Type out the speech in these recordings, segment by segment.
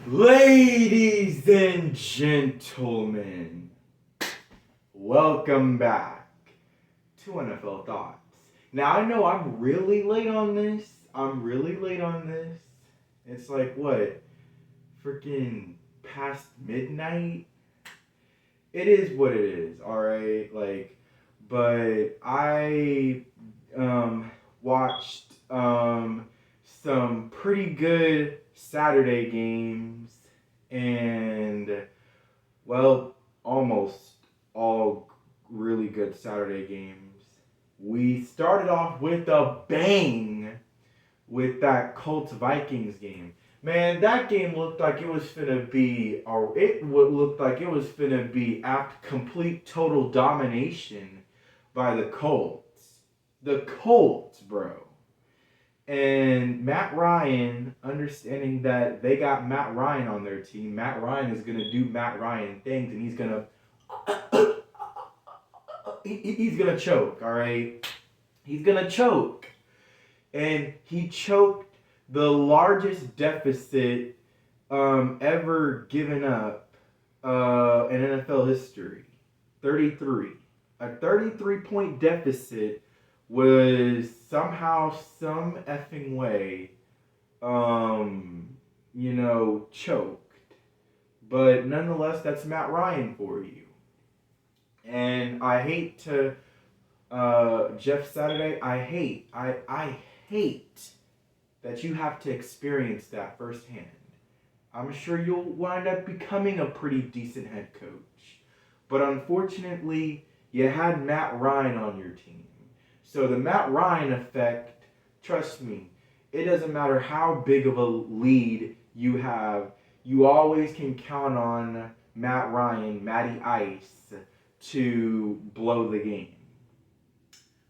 Ladies and gentlemen, welcome back to NFL Thoughts. Now, I know I'm really late on this. It's like, what? Freaking past midnight? It is what it is, alright? But I watched some pretty good Saturday games and, well, almost all really good Saturday games. We started off with a bang with that Colts Vikings game. Man, that game looked like it was finna be, or it would look like it was finna be apt complete total domination by the Colts. The Colts, bro. And Matt Ryan, understanding that they got Matt Ryan on their team, Matt Ryan is gonna do Matt Ryan things, and he's gonna choke. All right, he's gonna choke, and he choked the largest deficit ever given up in NFL history. 33. A 33-point deficit was somehow, some effing way, choked. But nonetheless, that's Matt Ryan for you. And I hate to, Jeff Saturday, I hate that you have to experience that firsthand. I'm sure you'll wind up becoming a pretty decent head coach. But unfortunately, you had Matt Ryan on your team. So the Matt Ryan effect, trust me, it doesn't matter how big of a lead you have, you always can count on Matt Ryan, Matty Ice, to blow the game.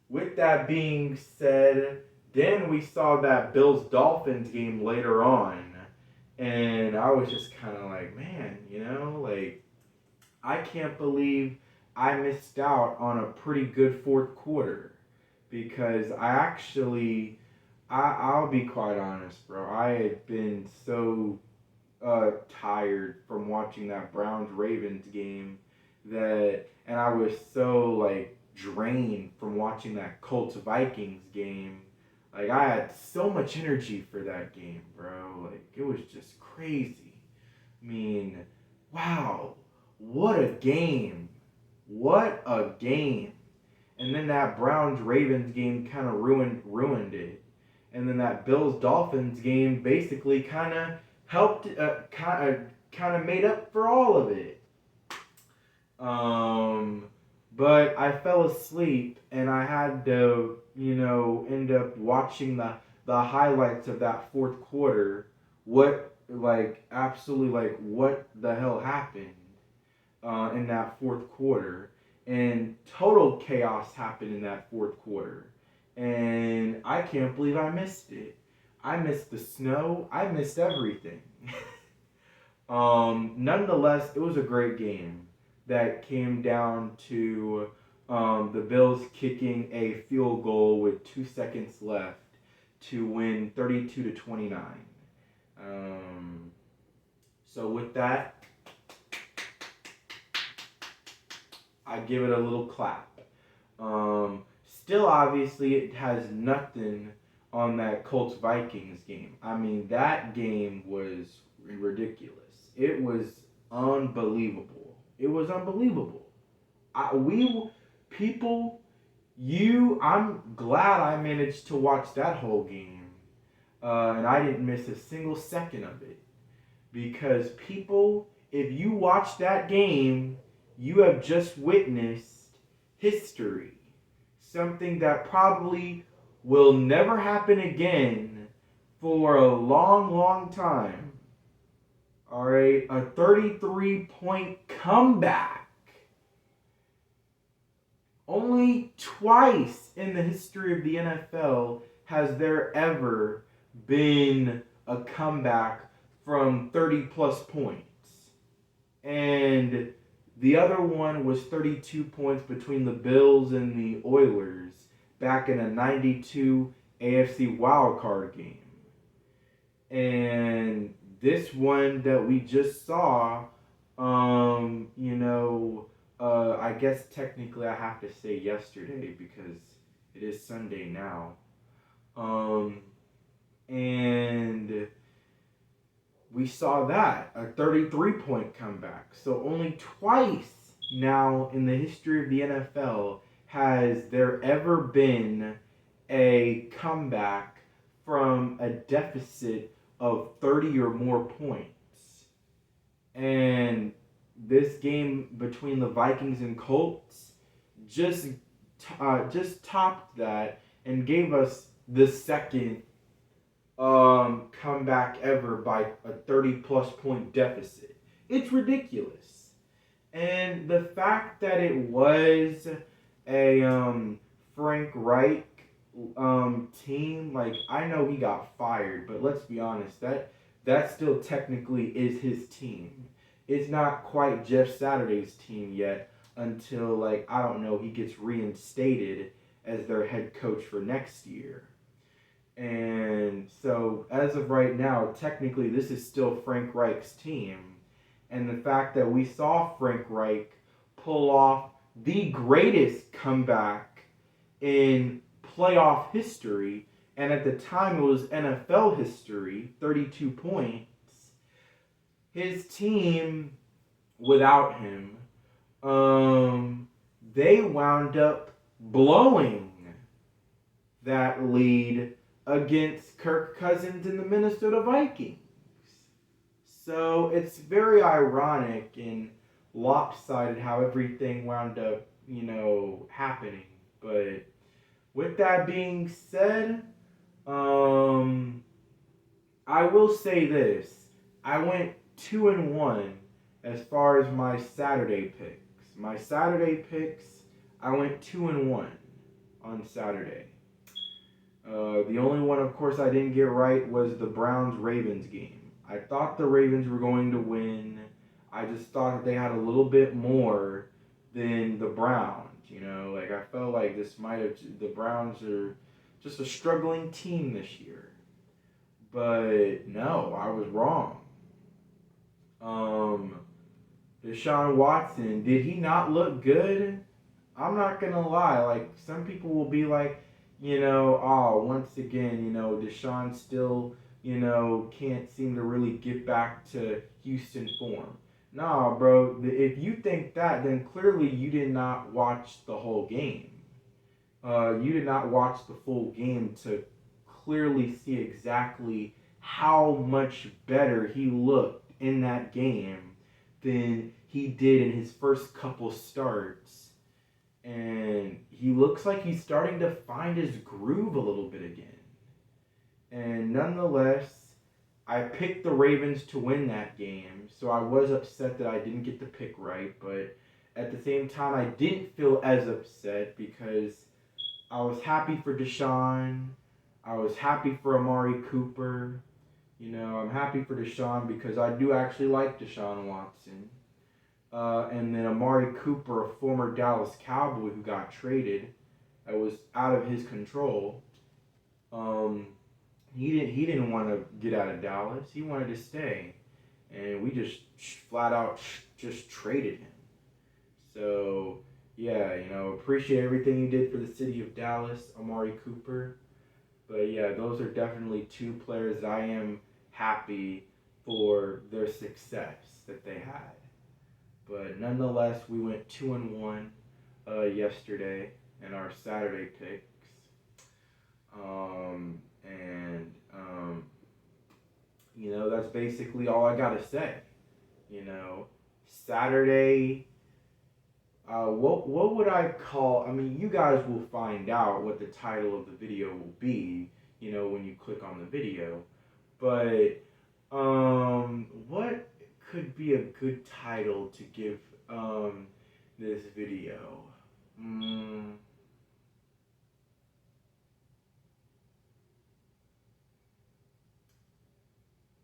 With that being said, then we saw that Bills Dolphins game later on. And I was just kind of like, man, I can't believe I missed out on a pretty good fourth quarter. Because I'll be quite honest, bro. I had been so tired from watching that Browns Ravens game and I was so like drained from watching that Colts Vikings game. Like I had so much energy for that game, bro. Like it was just crazy. I mean, wow, what a game! What a game! And then that Browns Ravens game kind of ruined it. And then that Bills Dolphins game basically kind of helped, kind of made up for all of it. Um, but I fell asleep and I had to, end up watching the highlights of that fourth quarter. What the hell happened in that fourth quarter? And total chaos happened in that fourth quarter. And I can't believe I missed it. I missed the snow. I missed everything. Nonetheless, it was a great game that came down to the Bills kicking a field goal with 2 seconds left to win 32-29. So with that, I give it a little clap. Still, obviously, it has nothing on that Colts Vikings game. I mean, that game was ridiculous. It was unbelievable. It was unbelievable. We people, I'm glad I managed to watch that whole game, and I didn't miss a single second of it. Because people, if you watch that game, you have just witnessed history. Something that probably will never happen again for a long, long time. Alright, a 33-point comeback. Only twice in the history of the NFL has there ever been a comeback from 30 plus points. And the other one was 32 points between the Bills and the Oilers back in a 92 AFC wildcard game. And this one that we just saw, you know, I guess technically I have to say yesterday because it is Sunday now. Um, and we saw that a 33-point comeback. So only twice now in the history of the NFL has there ever been a comeback from a deficit of 30 or more points. And this game between the Vikings and Colts just just topped that and gave us the second comeback ever by a 30 plus point deficit. It's ridiculous. And the fact that it was a Frank Reich team, like I know he got fired, but let's be honest, that still technically is his team. It's not quite Jeff Saturday's team yet until like I don't know he gets reinstated as their head coach for next year. And so, as of right now, technically, this is still Frank Reich's team. And the fact that we saw Frank Reich pull off the greatest comeback in playoff history, and at the time it was NFL history, 32 points, his team, without him, they wound up blowing that lead against Kirk Cousins and the Minnesota Vikings. So it's very ironic and lopsided how everything wound up, happening. But with that being said, I will say this. I went 2-1 as far as my Saturday picks. My Saturday picks, I went 2-1 on Saturday. The only one, of course, I didn't get right was the Browns-Ravens game. I thought the Ravens were going to win. I just thought that they had a little bit more than the Browns. Like I felt like the Browns are just a struggling team this year. But no, I was wrong. Deshaun Watson, did he not look good? I'm not gonna lie. Like some people will be like, once again, Deshaun still, can't seem to really get back to Houston form. Nah, bro, if you think that, then clearly you did not watch the whole game. You did not watch the full game to clearly see exactly how much better he looked in that game than he did in his first couple starts. And he looks like he's starting to find his groove a little bit again. And nonetheless, I picked the Ravens to win that game, so I was upset that I didn't get the pick right, but at the same time, I didn't feel as upset because I was happy for Deshaun. I was happy for Amari Cooper. I'm happy for Deshaun because I do actually like Deshaun Watson. And then Amari Cooper, a former Dallas Cowboy who got traded, that was out of his control. He didn't want to get out of Dallas. He wanted to stay, and we just flat out just traded him. So yeah, appreciate everything you did for the city of Dallas, Amari Cooper. But yeah, those are definitely two players that I am happy for their success that they had. But nonetheless, we went 2-1 yesterday in our Saturday picks. And that's basically all I gotta say. Saturday. What would I call? I mean, you guys will find out what the title of the video will be. When you click on the video. But what could be a good title to give this video?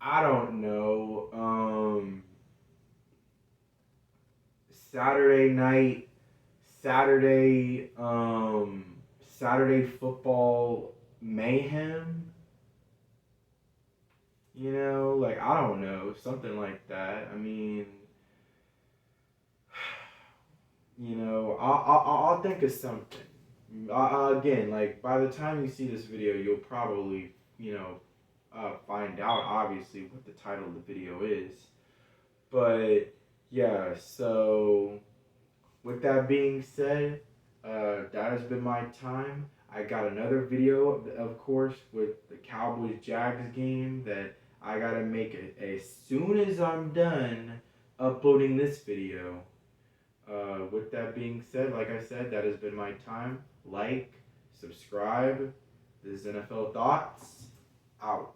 I don't know. Saturday night, Saturday, Saturday football mayhem. like, I don't know, something like that. I mean, I'll think of something. Again, like, by the time you see this video, you'll probably, find out, obviously, what the title of the video is. But, yeah, so, with that being said, that has been my time. I got another video, of course, with the Cowboys-Jags game that I gotta make it as soon as I'm done uploading this video. With that being said, like I said, that has been my time. Like, subscribe. This is NFL Thoughts. Out.